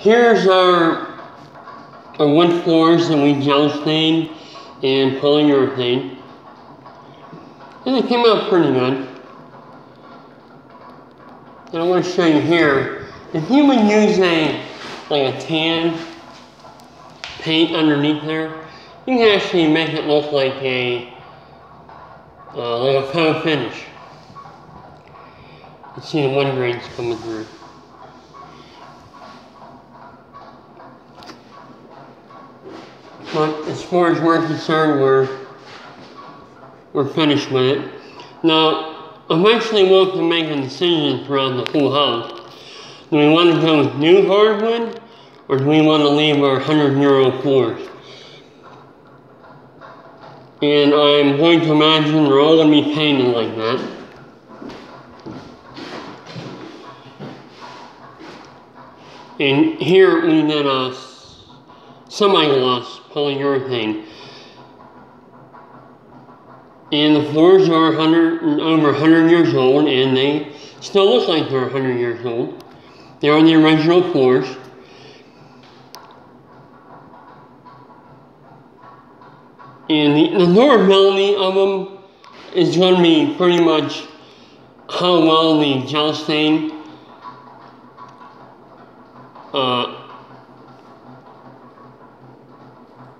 Here's our wood floors that we gel stained and polyurethane. And it came out pretty good. And I want to show you here, if you would use like a tan paint underneath there, you can actually make it look like a faux finish. You see the wood grains coming through. But as far as we're concerned, we're finished with it. Now, I'm actually willing to make a decision throughout the whole house. Do we want to go with new hardwood, or do we want to leave our 100-year-old floors? And I'm going to imagine they're all going to be painted like that. And here we did a semi-gloss polyurethane. And the floors are over 100 years old, and they still look like they're 100 years old. They are the original floors. And the durability of them is going to be pretty much how well the gel stain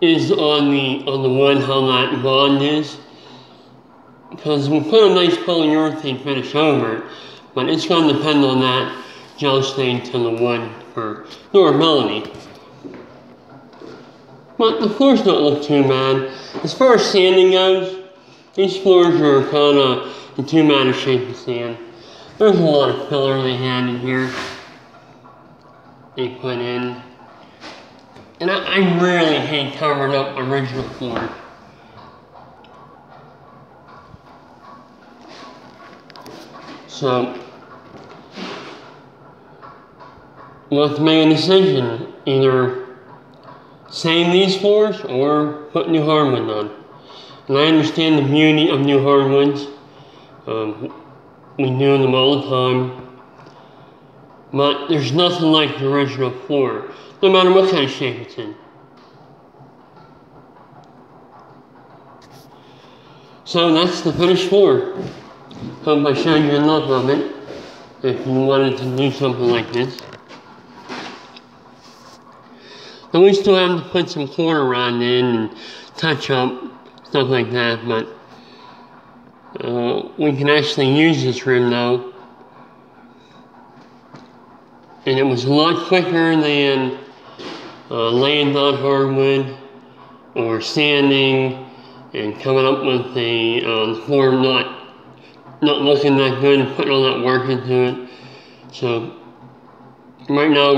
is on the wood, how that bond is. Because we put a nice polyurethane finish over it, but it's going to depend on that gel stain to the wood for durability. But the floors don't look too bad. As far as sanding goes, these floors are kind of in too bad a shape to sand. There's a lot of filler they had in here. They put in. And I really hate covering up original floor. So, we'll have to make a decision. Either sand these floors or put new hardwood on. And I understand the beauty of new hardwoods. We do them all the time. But there's nothing like the original floor, no matter what kind of shape it's in. So that's the finished floor. Hope I showed you enough of it if you wanted to do something like this. And we still have to put some corner round in and touch up, stuff like that, but we can actually use this rim now. And it was a lot quicker than laying down hardwood or sanding and coming up with the floor not looking that good and putting all that work into it. So right now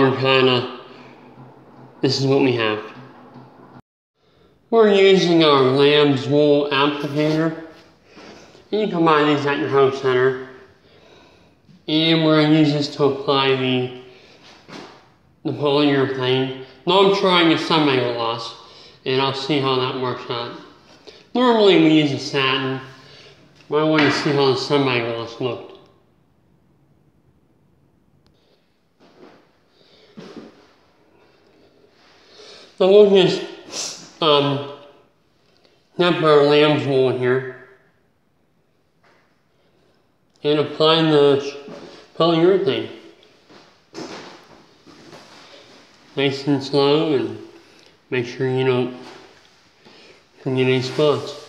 this is what we have. We're using our lamb's wool applicator. You can buy these at your home center. And we're going to use this to apply the polyurethane. Now I'm trying a semi-gloss, and I'll see how that works out. Normally we use a satin, but I want to see how the semi-gloss looked. So we'll just dip our lamb's wool in here and apply the polyurethane. Nice and slow, and make sure you don't forget any spots.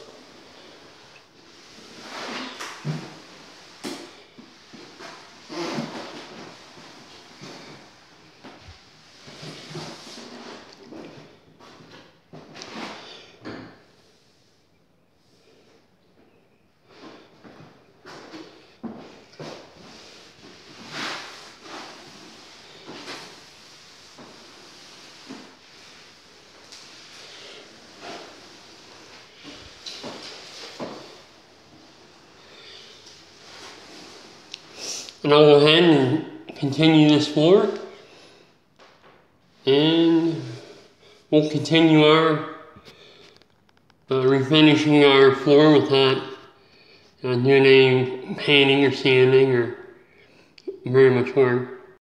And I'll go ahead and continue this floor, and we'll continue our refinishing our floor without doing any painting or sanding or very much work.